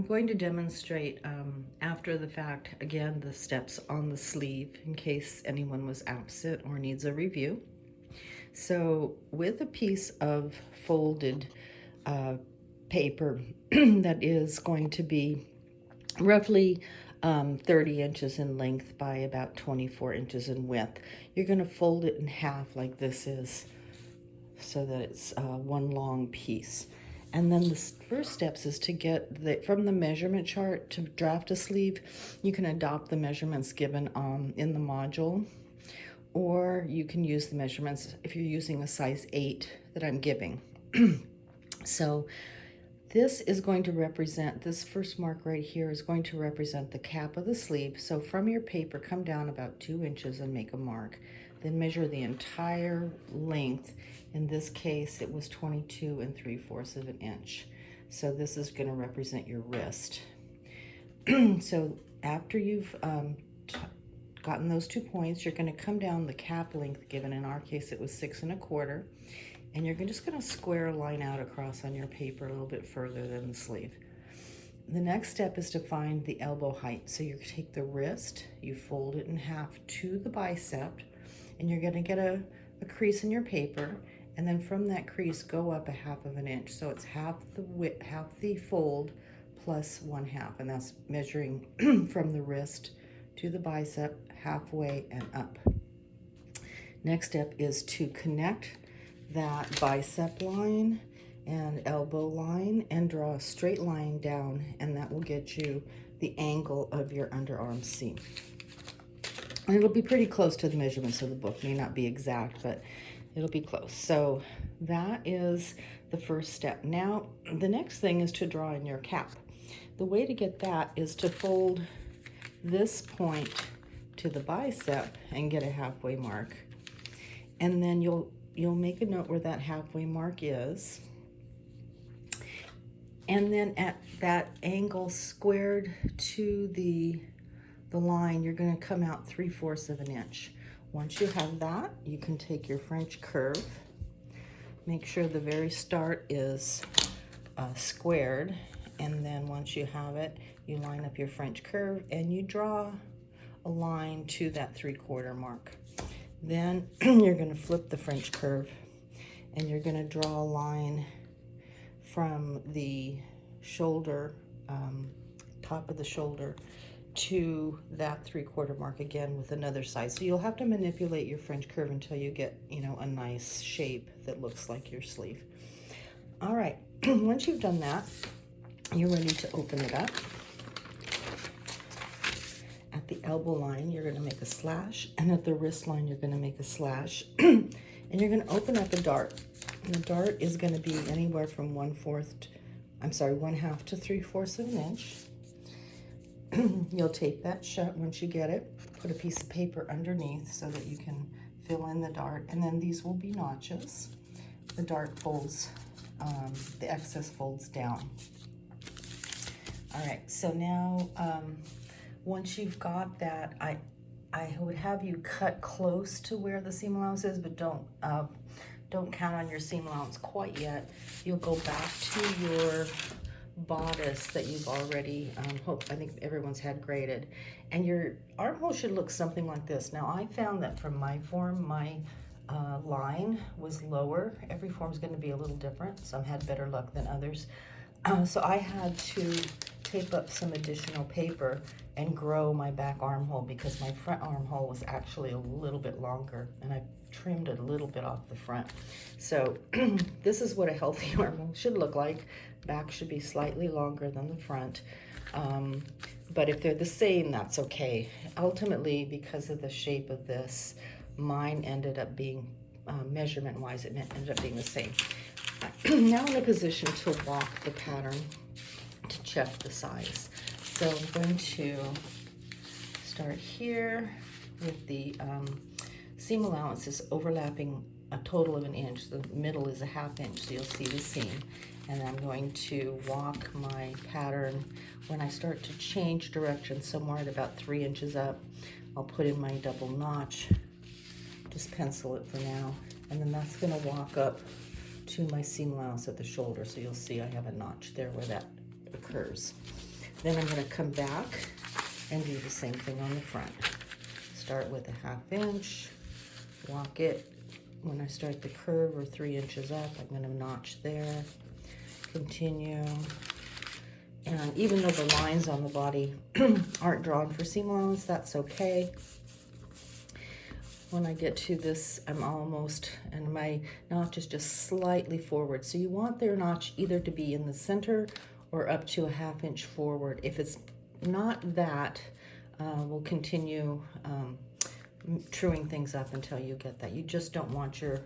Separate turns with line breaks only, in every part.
I'm going to demonstrate after the fact, again, the steps on the sleeve in case anyone was absent or needs a review. So with a piece of folded paper that is going to be roughly 30 inches in length by about 24 inches in width, you're going to fold it in half like this is, so that it's one long piece. And then the first steps is to get from the measurement chart to draft a sleeve. You can adopt the measurements given in the module, or you can use the measurements if you're using a size 8 that I'm giving. So this is going to represent, this first mark right here is going to represent the cap of the sleeve. So from your paper, come down about 2 inches and make a mark. Then measure the entire length. In this case, it was 22 3/4 of an inch. So this is going to represent your wrist. So after you've gotten those 2 points, you're going to come down the cap length given. In our case, it was 6 1/4. And you're just going to square a line out across on your paper a little bit further than the sleeve. The next step is to find the elbow height. So you take the wrist, you fold it in half to the bicep, and you're going to get a crease in your paper, and then from that crease go up a 1/2 inch. So it's half the width, half the fold plus 1/2, and that's measuring from the wrist to the bicep, halfway and up. Next step is to connect that bicep line and elbow line and draw a straight line down, and that will get you the angle of your underarm seam. And it'll be pretty close to the measurements of the book. May not be exact, but it'll be close. So that is the first step. Now, the next thing is to draw in your cap. The way to get that is to fold this point to the bicep and get a halfway mark. And then you'll make a note where that halfway mark is. And then at that angle squared to the line, you're going to come out 3/4 of an inch. Once you have that, you can take your French curve. Make sure the very start is squared. And then once you have it, you line up your French curve and you draw a line to that 3/4 mark. Then you're going to flip the French curve and you're going to draw a line from the shoulder, top of the shoulder, to that 3/4 mark again with another side. So you'll have to manipulate your French curve until you get, a nice shape that looks like your sleeve. All right, once you've done that, you're ready to open it up. At the elbow line, you're going to make a slash, and at the wrist line, you're going to make a slash. And you're going to open up a dart. And the dart is going to be anywhere from 1/2 to 3/4 of an inch. You'll tape that shut once you get it. Put a piece of paper underneath so that you can fill in the dart. And then these will be notches. The dart folds, the excess folds down. All right, so now, once you've got that, I would have you cut close to where the seam allowance is, but don't count on your seam allowance quite yet. You'll go back to your bodice that you've already, I think everyone's had graded, and your armhole should look something like this. Now, I found that from my form, my line was lower. Every form's going to be a little different. Some had better luck than others. So I had to tape up some additional paper and grow my back armhole because my front armhole was actually a little bit longer, and I trimmed a little bit off the front. So this is what a healthy armhole should look like. Back should be slightly longer than the front. But if they're the same, that's okay. Ultimately, because of the shape of this, mine ended up being, measurement-wise, it ended up being the same. Now in a position to walk the pattern to check the size. So I'm going to start here with the seam allowance is overlapping a total of 1 inch. The middle is a 1/2 inch, so you'll see the seam. And I'm going to walk my pattern. When I start to change direction, somewhere at about 3 inches up, I'll put in my double notch. Just pencil it for now. And then that's going to walk up to my seam allowance at the shoulder. So you'll see I have a notch there where that occurs. Then I'm going to come back and do the same thing on the front. Start with a 1/2 inch, walk it. When I start the curve or 3 inches up, I'm going to notch there, continue. And even though the lines on the body aren't drawn for seam allowance, that's okay. When I get to this, I'm almost, and my notch is just slightly forward. So you want their notch either to be in the center or up to a 1/2 inch forward. If it's not that, we'll continue truing things up until you get that. You just don't want your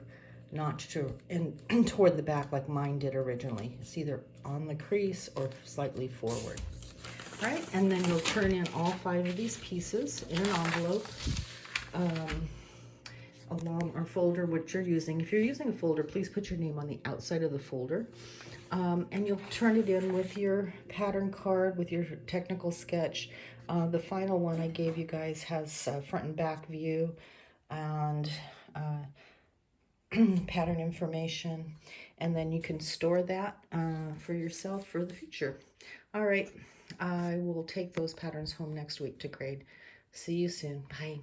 notch to in toward the back like mine did originally. It's either on the crease or slightly forward. All right, and then you'll turn in all 5 of these pieces in an envelope. Along our folder, which you're using. If you're using a folder, please put your name on the outside of the folder. And you'll turn it in with your pattern card, with your technical sketch. The final one I gave you guys has front and back view and pattern information. And then you can store that for yourself for the future. All right, I will take those patterns home next week to grade. See you soon. Bye.